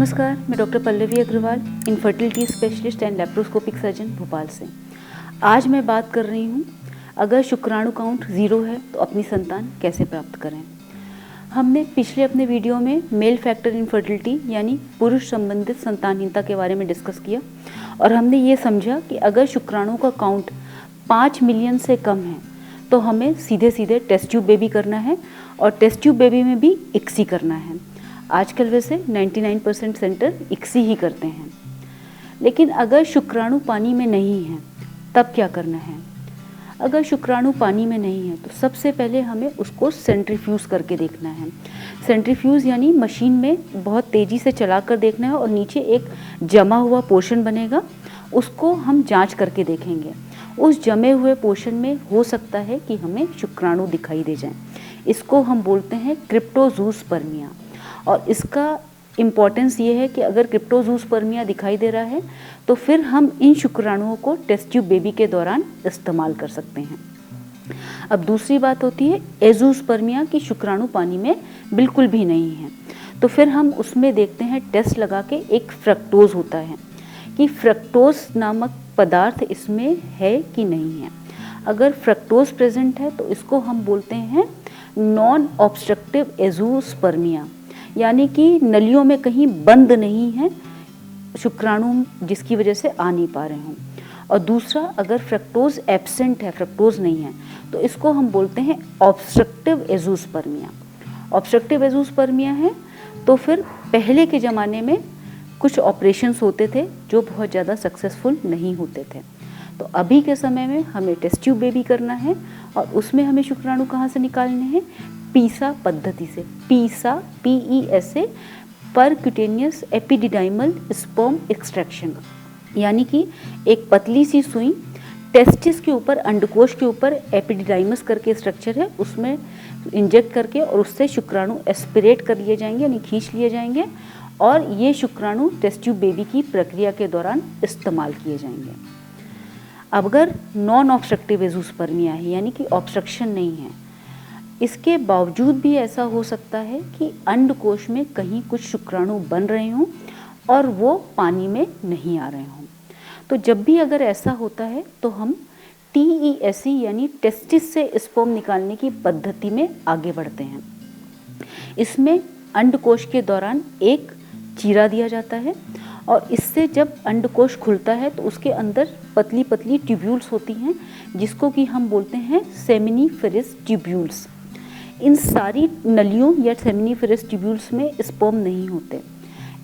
नमस्कार, मैं doctor Pallavi Agarwal, infertility specialist and laparoscopic surgeon Bhopal से। आज मैं बात कर रही हूँ, अगर शुक्राणु काउंट 0 है तो अपनी संतान कैसे प्राप्त करें। हमने पिछले अपने वीडियो में मेल फैक्टर इनफर्टिलिटी यानी पुरुष संबंधित संतानहीनता के बारे में डिस्कस किया और हमने ये समझा कि अगर शुक्राणु का काउंट 5 मिलियन से कम है तो हमें सीधे सीधे टेस्ट ट्यूब बेबी करना है और टेस्ट ट्यूब बेबी में भी ICSI करना है। आजकल वैसे 99% सेंटर ICSI ही करते हैं, लेकिन अगर शुक्राणु पानी में नहीं है तब क्या करना है। अगर शुक्राणु पानी में नहीं है तो सबसे पहले हमें उसको सेंट्रीफ्यूज करके देखना है। सेंट्रीफ्यूज यानी मशीन में बहुत तेज़ी से चलाकर देखना है और नीचे एक जमा हुआ पोर्शन बनेगा, उसको हम जांच करके देखेंगे। उस जमे हुए पोर्शन में हो सकता है कि हमें शुक्राणु दिखाई दे जाएं। इसको हम बोलते हैं क्रिप्टोजूस्पर्मिया। और इसका इम्पॉर्टेंस ये है कि अगर क्रिप्टोजूस्पर्मिया दिखाई दे रहा है तो फिर हम इन शुक्राणुओं को टेस्ट ट्यूब बेबी के दौरान इस्तेमाल कर सकते हैं। अब दूसरी बात होती है एजूस्पर्मिया की शुक्राणु पानी में बिल्कुल भी नहीं है, तो फिर हम उसमें देखते हैं टेस्ट लगा के एक फ्रक्टोज होता है कि फ्रक्टोज नामक पदार्थ इसमें है कि नहीं है। अगर फ्रक्टोज प्रेजेंट है तो इसको हम बोलते हैं नॉन ऑब्स्ट्रक्टिव एजूस्पर्मिया, यानी कि नलियों में कहीं बंद नहीं है शुक्राणु जिसकी वजह से आ नहीं पा रहे हों। और दूसरा, अगर फ्रक्टोज एब्सेंट है, फ्रक्टोज नहीं है, तो इसको हम बोलते हैं ऑब्स्ट्रक्टिव एजूस्पर्मिया। ऑब्स्ट्रक्टिव एजूस्पर्मिया है तो फिर पहले के ज़माने में कुछ ऑपरेशंस होते थे जो बहुत ज़्यादा सक्सेसफुल नहीं होते थे। तो अभी के समय में हमें टेस्ट ट्यूब बेबी करना है और उसमें हमें शुक्राणु कहाँ से निकालने हैं, पीसा पद्धति से। पीसा PESA परक्यूटेनियस एपिडिडाइमल स्पर्म एक्सट्रैक्शन, यानी कि एक पतली सी सुई टेस्टिस के ऊपर, अंडकोश के ऊपर एपिडिडाइमस करके स्ट्रक्चर है, उसमें इंजेक्ट करके और उससे शुक्राणु एस्पिरेट कर लिए जाएंगे यानी खींच लिए जाएंगे और ये शुक्राणु टेस्ट ट्यूब बेबी की प्रक्रिया के दौरान इस्तेमाल किए जाएंगे। अब अगर नॉन ऑब्स्ट्रक्टिव एजूस्पर्मिया है यानी कि ऑब्स्ट्रक्शन नहीं है, इसके बावजूद भी ऐसा हो सकता है कि अंडकोश में कहीं कुछ शुक्राणु बन रहे हों और वो पानी में नहीं आ रहे हों। तो जब भी अगर ऐसा होता है तो हम TESE यानी टेस्टिस से स्पर्म निकालने की पद्धति में आगे बढ़ते हैं। इसमें अंडकोश के दौरान एक चीरा दिया जाता है और इससे जब अंडकोश खुलता है तो उसके अंदर पतली पतली ट्यूब्यूल्स होती हैं जिसको कि हम बोलते हैं सेमिनिफेरस ट्यूब्यूल्स। इन सारी नलियों या सेमिनिफेरस ट्यूब्यूल्स में स्पर्म नहीं होते।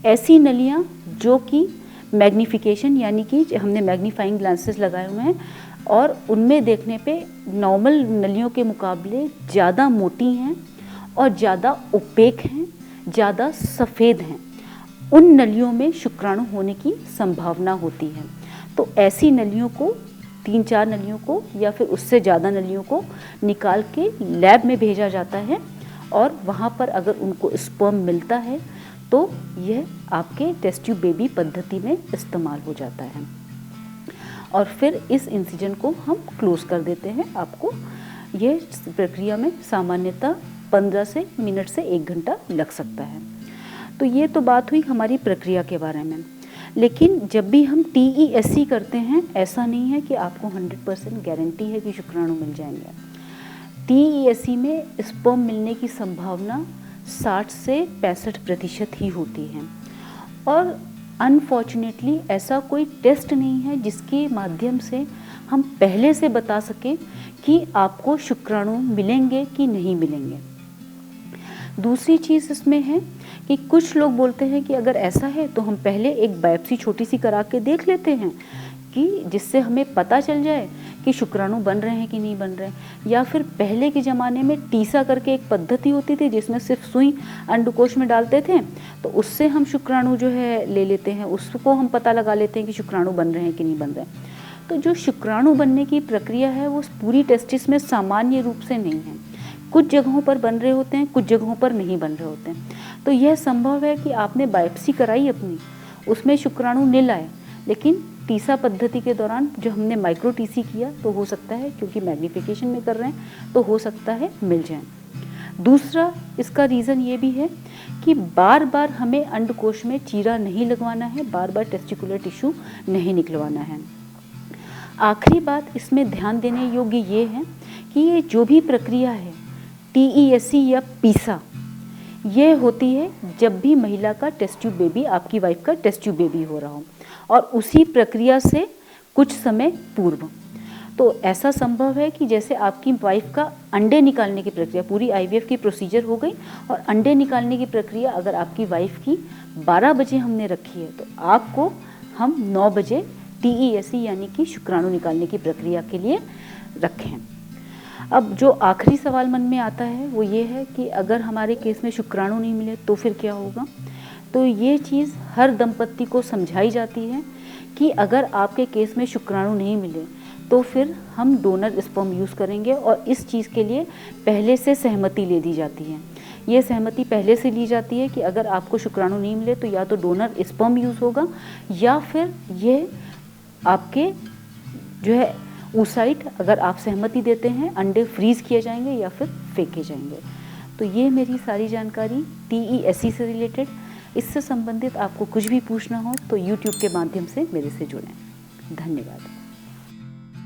ऐसी नलियाँ जो कि मैग्नीफिकेशन यानी कि हमने मैग्नीफाइंग ग्लासेस लगाए हुए हैं और उनमें देखने पे नॉर्मल नलियों के मुकाबले ज़्यादा मोटी हैं और ज़्यादा ओपेक हैं, ज़्यादा सफ़ेद हैं, उन नलियों में शुक्राणु होने की संभावना होती है। तो ऐसी नलियों को, 3-4 नलियों को या फिर उससे ज़्यादा नलियों को निकाल के लैब में भेजा जाता है और वहाँ पर अगर उनको स्पर्म मिलता है तो यह आपके टेस्ट ट्यूब बेबी पद्धति में इस्तेमाल हो जाता है और फिर इस इंसिजन को हम क्लोज कर देते हैं। आपको ये प्रक्रिया में सामान्यतः 15 मिनट से 1 घंटा लग सकता है। तो ये तो बात हुई हमारी प्रक्रिया के बारे में, लेकिन जब भी हम TESE करते हैं ऐसा नहीं है कि आपको 100% गारंटी है कि शुक्राणु मिल जाएंगे। TESE में स्पर्म मिलने की संभावना 60 से 65% ही होती है और अनफॉर्चुनेटली ऐसा कोई टेस्ट नहीं है जिसके माध्यम से हम पहले से बता सकें कि आपको शुक्राणु मिलेंगे कि नहीं मिलेंगे। दूसरी चीज़ इसमें है कि कुछ लोग बोलते हैं कि अगर ऐसा है तो हम पहले एक बायोप्सी छोटी सी करा के देख लेते हैं कि जिससे हमें पता चल जाए कि शुक्राणु बन रहे हैं कि नहीं बन रहे हैं। या फिर पहले के ज़माने में टीसा करके एक पद्धति होती थी जिसमें सिर्फ सुई अंडकोश में डालते थे, तो उससे हम शुक्राणु जो है ले लेते हैं, उसको हम पता लगा लेते हैं कि शुक्राणु बन रहे हैं कि नहीं बन रहे हैं। तो जो शुक्राणु बनने की प्रक्रिया है वो पूरी टेस्टिस में सामान्य रूप से नहीं है। कुछ जगहों पर बन रहे होते हैं, कुछ जगहों पर नहीं बन रहे होते हैं। तो यह संभव है कि आपने बायोप्सी कराई अपनी, उसमें शुक्राणु नील आए, लेकिन टीसा पद्धति के दौरान जो हमने माइक्रो टीसी किया तो हो सकता है, क्योंकि मैग्नीफिकेशन में कर रहे हैं तो हो सकता है मिल जाए। दूसरा इसका रीज़न ये भी है कि बार बार हमें अंडकोश में चीरा नहीं लगवाना है, बार बार टेस्टिकुलर टिश्यू नहीं निकलवाना है। आखिरी बात इसमें ध्यान देने योग्य ये है कि ये जो भी प्रक्रिया है TESE या पीसा, ये होती है जब भी महिला का टेस्ट ट्यूब बेबी, आपकी वाइफ का टेस्ट ट्यूब बेबी हो रहा हो, और उसी प्रक्रिया से कुछ समय पूर्व। तो ऐसा संभव है कि जैसे आपकी वाइफ का अंडे निकालने की प्रक्रिया, पूरी IVF की प्रोसीजर हो गई और अंडे निकालने की प्रक्रिया अगर आपकी वाइफ की 12 बजे हमने रखी है, तो आपको हम 9 बजे TESE यानी कि शुक्राणु निकालने की प्रक्रिया के लिए रखें। अब जो आखिरी सवाल मन में आता है वो ये है कि अगर हमारे केस में शुक्राणु नहीं मिले तो फिर क्या होगा। तो ये चीज़ हर दंपत्ति को समझाई जाती है कि अगर आपके केस में शुक्राणु नहीं मिले तो फिर हम डोनर स्पर्म यूज़ करेंगे, और इस चीज़ के लिए पहले से सहमति ले दी जाती है। ये सहमति पहले से ली जाती है कि अगर आपको शुक्राणु नहीं मिले तो या तो डोनर स्पर्म यूज़ होगा या फिर ये आपके जो है oocyte, अगर आप सहमति देते हैं, अंडे फ्रीज़ किए जाएंगे या फिर फेंके जाएंगे। तो ये मेरी सारी जानकारी TESE से रिलेटेड। इससे संबंधित आपको कुछ भी पूछना हो तो YouTube के माध्यम से मेरे से जुड़ें। धन्यवाद।